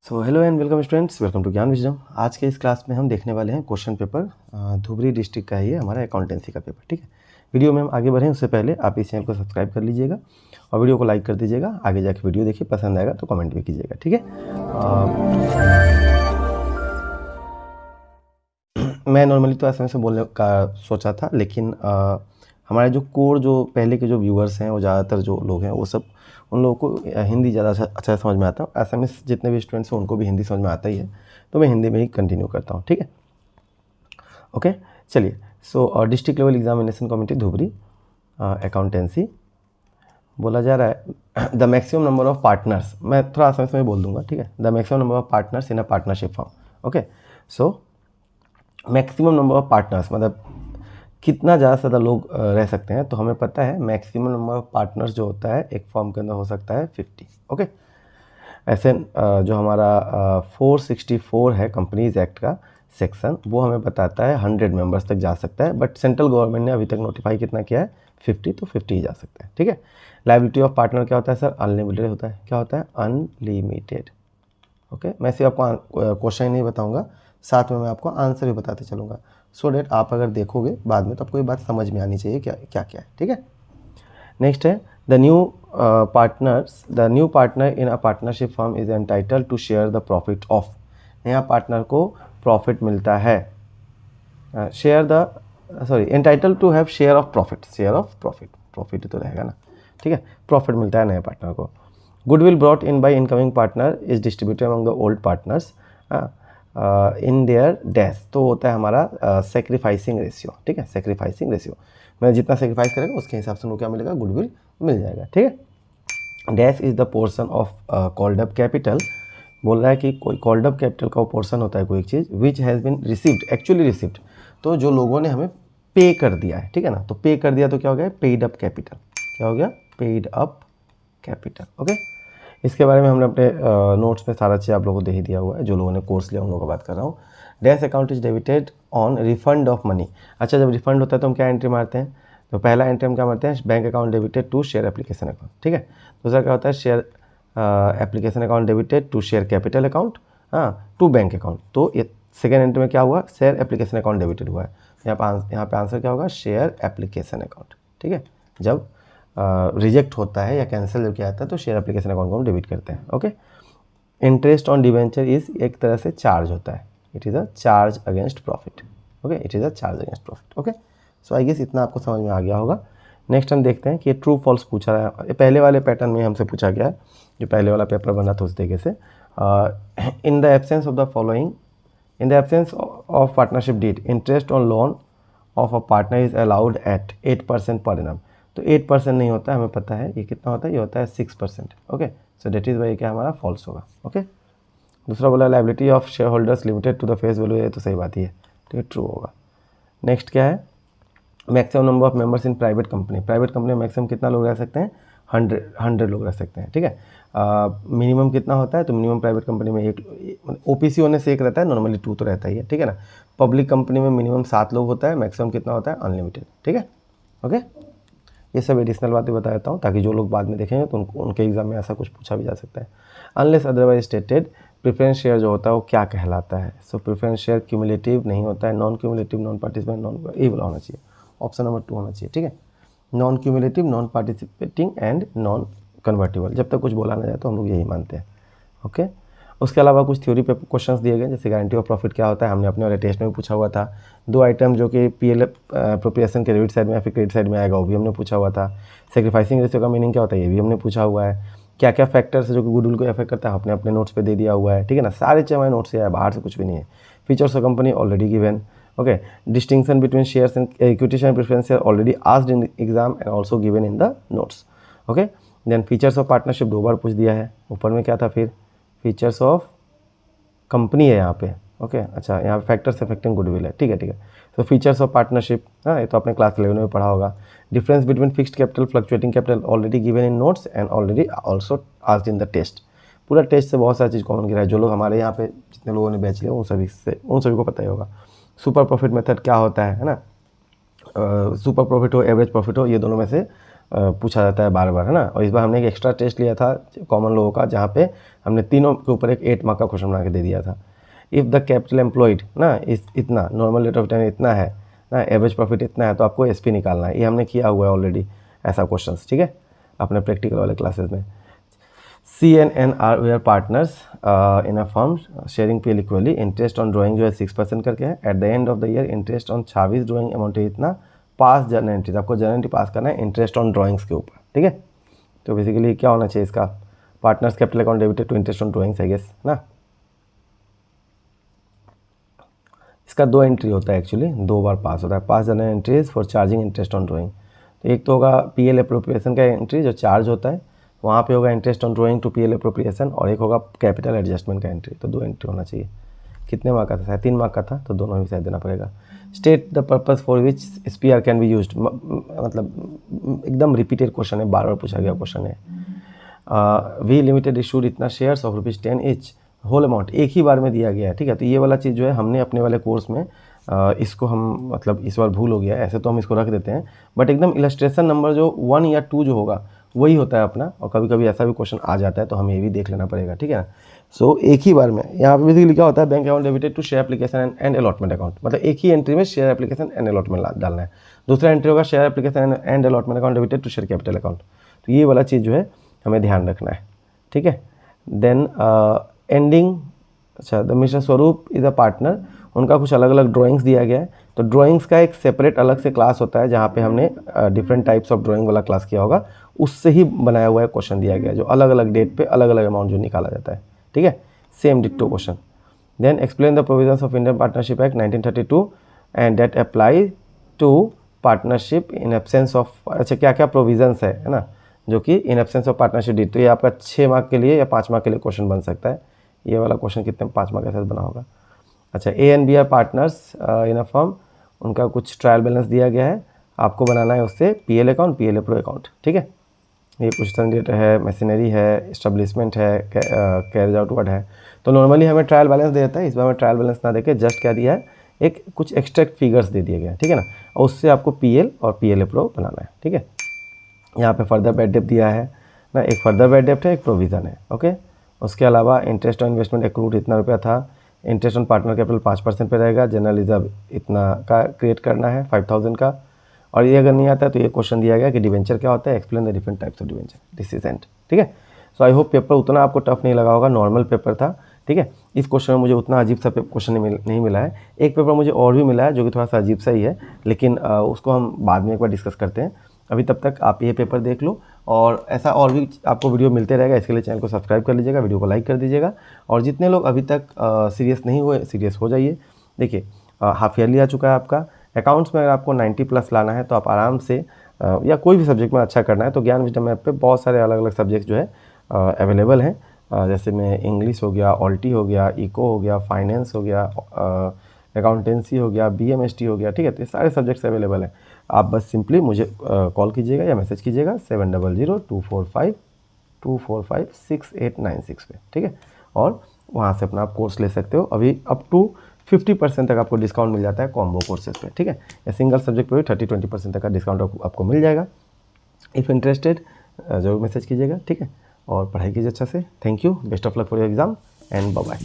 So hello and welcome students, welcome to Gyan wisdom. आज के इस क्लास में हम देखने वाले हैं क्वेश्चन पेपर धुबरी डिस्ट्रिक्ट का ही है हमारा अकाउंटेंसी का पेपर। ठीक है, वीडियो में हम आगे बढ़ें उससे पहले आप इस चैनल को सब्सक्राइब कर लीजिएगा और वीडियो को लाइक कर दीजिएगा। आगे जाके वीडियो देखिए, पसंद आएगा तो कमेंट भी कीजिएगा। ठीक है, मैं नॉर्मली तो ऐसे में से बोलने का सोचा था, लेकिन हमारे जो कोर जो पहले के जो व्यूअर्स हैं वो ज़्यादातर जो लोग हैं वो सब उन लोगों को हिंदी ज़्यादा अच्छा समझ में आता है। ऐसे में जितने भी स्टूडेंट्स हैं उनको भी हिंदी समझ में आता ही है, तो मैं हिंदी में ही कंटिन्यू करता हूँ। ठीक है, ओके चलिए। सो district level examination committee Dhubri accountancy बोला जा रहा है the maximum number of partners, मैं थोड़ा आसानी से बोल दूंगा। ठीक है, the maximum number of partners in a partnership form. Okay, so maximum number of partners मतलब कितना ज़्यादा से ज़्यादा लोग रह सकते हैं। तो हमें पता है मैक्सिमम नंबर ऑफ पार्टनर्स जो होता है एक फॉर्म के अंदर हो सकता है 50। ओके, ऐसे जो हमारा 464 है कंपनीज एक्ट का सेक्शन, वो हमें बताता है 100 मेंबर्स तक जा सकता है, बट सेंट्रल गवर्नमेंट ने अभी तक नोटिफाई कितना किया है 50, तो 50 ही जा सकता है। ठीक है, लायबिलिटी ऑफ पार्टनर क्या होता है सर? अनलिमिटेड होता है। क्या होता है? अनलिमिटेड। ओके, मैं सिर्फ आपको क्वेश्चन ही नहीं बताऊंगा, साथ में मैं आपको आंसर भी बताते चलूँगा, सो डेट आप अगर देखोगे बाद में तो आपको ये बात समझ में आनी चाहिए क्या क्या क्या है। ठीक है, नेक्स्ट है the new partner in a partnership firm is entitled to share the profit of. नया पार्टनर को प्रॉफिट मिलता है, entitled to have share of profit तो रहेगा ना। ठीक है, प्रॉफिट मिलता है नए पार्टनर को। Goodwill brought in by incoming partner is distributed among the old partners in their dash, तो होता है हमारा सेक्रीफाइसिंग रेशियो। ठीक है, सेक्रीफाइसिंग रेशियो मैं जितना सेक्रीफाइस करेगा उसके हिसाब से उनको क्या मिलेगा? गुडविल मिल जाएगा। ठीक है, dash is the portion of called up capital, बोल रहा है कि कोई कॉल्ड अप कैपिटल का वो पोर्शन होता है कोई एक चीज़ which has been received, actually received, तो जो लोगों ने हमें पे कर दिया है। ठीक है ना, तो पे कर दिया तो क्या हो गया? Paid up capital. क्या हो गया? Paid up capital. ओके, इसके बारे में हमने अपने नोट्स में सारा चीज़ आप लोगों को दे ही दिया हुआ है। जो लोगों ने कोर्स लिया उन लोगों का बात कर रहा हूँ। Dash account is debited on refund of money. अच्छा, जब रिफंड होता है तो हम क्या एंट्री मारते हैं? तो पहला एंट्री हम क्या मारते हैं? Bank account debited to share application account. ठीक है, दूसरा क्या होता है? Share application account debited to share capital account, हाँ, टू बैंक अकाउंट। तो ये सेकेंड एंट्री में क्या हुआ? शेयर एप्लीकेशन अकाउंट डेबिटेड हुआ है। यहाँ पे आंसर क्या होगा? Share application account. ठीक है, जब रिजेक्ट होता है या कैंसिल जब किया जाता है तो शेयर एप्लीकेशन अकाउंट को हम डेबिट करते हैं। Okay, interest on debenture is एक तरह से चार्ज होता है, it is a charge against profit. Okay, it is a charge against profit. Okay, so I guess इतना आपको समझ में आ गया होगा। नेक्स्ट हम देखते हैं कि ये ट्रू फॉल्स पूछा रहा है। पहले वाले पैटर्न में हमसे पूछा गया है, जो पहले वाला पेपर बना था उस तरीके से। In the absence of the following, in the absence of partnership deed, interest on loan of a partner is allowed at 8% per annum. तो 8% नहीं होता है, हमें पता है। ये कितना होता है? ये होता है 6%। Okay, so that is why क्या हमारा फॉल्स होगा। ओके, दूसरा बोला liability of share holders limited to the face value, ये तो सही बात ही है। ठीक है, ट्रू होगा। नेक्स्ट क्या है? Maximum number of members in private company. Private company में मैक्सिमम कितना लोग रह सकते हैं? 100 लोग रह सकते हैं। ठीक है, मिनिमम कितना होता है? तो मिनिमम प्राइवेट कंपनी में एक, ओपीसी होने से एक रहता है, नॉर्मली 2 तो रहता ही है। ठीक है ना, पब्लिक कंपनी में मिनिमम 7 लोग होता है, मैक्सिमम कितना होता है? अनलिमिटेड। ठीक है, ओके, ये सब एडिशनल बातें बता देता हूँ ताकि जो लोग बाद में देखेंगे तो उनके एग्जाम में ऐसा कुछ पूछा भी जा सकता है। Unless otherwise stated, preference share जो होता है वो क्या कहलाता है? सो प्रेफरेंस शेयर क्यूमुलेटिव नहीं होता है, non cumulative, non participant, non, ये वाला होना चाहिए, ऑप्शन नंबर 2 होना चाहिए। ठीक है, non cumulative, non participating and non convertible. जब तक कुछ बोला ना जाए तो हम लोग यही मानते हैं। ओके, उसके अलावा कुछ थ्योरी पे क्वेश्चंस दिए गए, जैसे गारंटी ऑफ प्रॉफिट क्या होता है, हमने अपने वाले टेस्ट में भी पूछा हुआ था। 2 आइटम जो कि पीएल अप्रोप्रिएशन के डेबिट साइड में या फिर क्रेडिट साइड में आएगा, वो भी हमने पूछा हुआ था। सेक्रीफाइसिंग रेशियो का मीनिंग क्या होता है, ये भी हमने पूछा हुआ है। क्या क्या फैक्टर्स है जो कि गुडविल को अफेक्ट करता है, आपने अपने नोट्स पे दे दिया हुआ है। ठीक है ना, सारे चीज़ हमारे नोट्स से है, बाहर से कुछ भी नहीं है। Features of company already given. Okay, distinction between shares and equity share preference share already asked in exam and also given in the notes. Okay, then features of partnership 2 बार पूछ दिया है। ऊपर में क्या था फिर? फीचर्स ऑफ कंपनी है यहाँ पे। ओके, अच्छा, यहाँ पे फैक्टर्स अफेक्टिंग गुडविल है। ठीक है, ठीक है, तो फीचर्स ऑफ पार्टनरशिप, हाँ, ये तो आपने क्लास 11 में पढ़ा होगा। Difference between fixed capital fluctuating capital already given in notes and already also asked in the test. पूरा टेस्ट से बहुत सारी चीज़ कॉमन गिरा है। जो लोग हमारे यहाँ पे जितने लोगों ने बैच लिया उन सभी को पता ही होगा। सुपर प्रॉफिट मेथड क्या होता है ना? सुपर प्रॉफिट हो, एवरेज प्रॉफिट हो, ये दोनों में से पूछा जाता है बार बार, है ना। और इस बार हमने एक एक्स्ट्रा टेस्ट लिया था कॉमन लोगों का, जहाँ पे हमने तीनों के ऊपर एक 8 मार्क का क्वेश्चन बना के दे दिया था। इफ़ द कैपिटल एम्प्लॉयड ना इस इतना, नॉर्मल रेट ऑफ रिटर्न इतना है ना, एवरेज प्रॉफिट इतना है, तो आपको एसपी निकालना है। ये हमने किया हुआ है ऑलरेडी ऐसा क्वेश्चन, ठीक है, अपने प्रैक्टिकल वाले क्लासेस में। C and N are we are partners in a firm sharing PL equally। Interest on drawing जो है 6% करके है। At the end of the year interest on 26 drawing amount है इतना। पास जर्नल एंट्रीज, आपको जर्नल एंट्री पास करना है इंटरेस्ट ऑन ड्राइंग्स के ऊपर, ठीक है। तो बेसिकली क्या होना चाहिए इसका, partners capital account debited to interest on drawings, I guess ना। इसका 2 एंट्री होता है एक्चुअली, 2 बार पास होता है। Pass journal entries for charging interest on drawing. तो एक तो होगा PL अप्रोप्रिएशन का एंट्री जो चार्ज होता है, वहाँ पे होगा interest on drawing to PL appropriation, और एक होगा कैपिटल एडजस्टमेंट का एंट्री। तो 2 एंट्री होना चाहिए। कितने मार्क का था, शायद 3 मार्क का था, तो दोनों ही शायद देना पड़ेगा। State the purpose for which SPR can be used, मतलब एकदम रिपीटेड क्वेश्चन है, बार बार पूछा गया क्वेश्चन है। वी लिमिटेड इशूड इतना shares of ₹10 each, whole amount एक ही बार में दिया गया है, ठीक है। तो ये वाला चीज़ जो है हमने अपने वाले कोर्स में इसको हम मतलब इस बार भूल हो गया है, ऐसे तो हम इसको रख देते हैं, बट एकदम इलस्ट्रेशन नंबर जो 1 या 2 जो होगा वही होता है अपना। और कभी कभी ऐसा भी क्वेश्चन आ जाता है तो हमें ये भी देख लेना पड़ेगा, ठीक है ना। सो एक ही बार में यहाँ पे बेसिकली क्या होता है, bank account debited to share application and allotment account, मतलब एक ही एंट्री में शेयर एप्लीकेशन एंड अलॉटमेंट डालना है। दूसरा एंट्री होगा share application and allotment account debited to share capital account. तो ये वाला चीज़ जो है हमें ध्यान रखना है, ठीक है। देन एंडिंग, अच्छा, द मिस्टर स्वरूप इज़ अ पार्टनर, उनका कुछ अलग अलग ड्राइंग्स दिया गया है। तो ड्राइंग्स का एक सेपरेट अलग से क्लास होता है, जहाँ पे हमने डिफरेंट टाइप्स ऑफ ड्राइंग वाला क्लास किया होगा, उससे ही बनाया हुआ है क्वेश्चन दिया गया है, जो अलग अलग डेट पे अलग अलग अमाउंट जो निकाला जाता है, ठीक है, same ditto question. Then explain the provisions of Indian partnership act 1932 and that apply to partnership in absence of, अच्छा क्या क्या प्रोविजंस है ना, जो कि in absence of partnership deed. तो ये आपका 6 मार्क के लिए या 5 मार्क के लिए क्वेश्चन बन सकता है। ये वाला क्वेश्चन कितने 5 मार्क के साथ बना होगा। अच्छा, A and B are partners in a firm, उनका कुछ ट्रायल बैलेंस दिया गया है, आपको बनाना है उससे PL अकाउंट, PL अप्रो अकाउंट, ठीक है। ये कुछ डेट है, मशीनरी है, इस्टेब्लिशमेंट है, कैरिज आउटवर्ड है। तो नॉर्मली हमें ट्रायल बैलेंस दे देता है, इस बार हमें ट्रायल बैलेंस ना देके जस्ट क्या दिया है, एक कुछ एक्सट्रैक्ट फिगर्स दे दिए गए हैं, ठीक है ना। और उससे आपको PL और PL अप्रो बनाना है, ठीक है। यहाँ पे फर्दर बैड डेप्ट दिया है ना, एक फर्दर बैड डेप्ट है, एक प्रोविज़न है, ओके। उसके अलावा इंटरेस्ट ऑन इन्वेस्टमेंट एक्रूड इतना रुपया था, इंटरेस्ट ऑन पार्टनर कैपिटल 5% पे रहेगा, जनरल रिजर्व इतना का क्रिएट करना है 5000 का। और ये अगर नहीं आता है तो ये क्वेश्चन दिया गया कि डिवेंचर क्या होता है, explain the different types of debenture, this is and, ठीक है। सो आई होप पेपर उतना आपको टफ नहीं लगा होगा, नॉर्मल पेपर था, ठीक है। इस क्वेश्चन में मुझे उतना अजीब सा क्वेश्चन नहीं मिला है। एक पेपर मुझे और भी मिला है जो कि थोड़ा सा अजीब सा ही है, लेकिन उसको हम बाद में एक बार डिस्कस करते हैं। अभी तब तक आप ये पेपर देख लो, और ऐसा और भी आपको वीडियो मिलते रहेगा। इसके लिए चैनल को सब्सक्राइब कर लीजिएगा, वीडियो को लाइक कर दीजिएगा, और जितने लोग अभी तक सीरियस नहीं हुए सीरियस हो जाइए। देखिए हाफ ईयरली आ चुका है आपका, अकाउंट्स में अगर आपको 90+ लाना है तो आप आराम से या कोई भी सब्जेक्ट में अच्छा करना है तो ज्ञान विजडम ऐप पे बहुत सारे अलग अलग सब्जेक्ट जो है अवेलेबल हैं। जैसे में इंग्लिश हो गया, ऑल्टी हो गया, इको हो गया, फाइनेंस हो गया, अकाउंटेंसी हो गया, BMST हो गया, ठीक है। तो ये सारे सब्जेक्ट्स अवेलेबल हैं। आप बस सिंपली मुझे कॉल कीजिएगा या मैसेज कीजिएगा 7002452456 पे, ठीक है। और वहाँ से अपना आप कोर्स ले सकते हो। अभी अप टू 50% तक आपको डिस्काउंट मिल जाता है कॉम्बो कोर्सेज पे, ठीक है। या सिंगल सब्जेक्ट पे भी 30-20% तक का डिस्काउंट आपको मिल जाएगा। इफ़ इंटरेस्टेड ज़रूर मैसेज कीजिएगा, ठीक है। और पढ़ाई कीजिए अच्छा से। Thank you, best of luck for your exam and bye bye.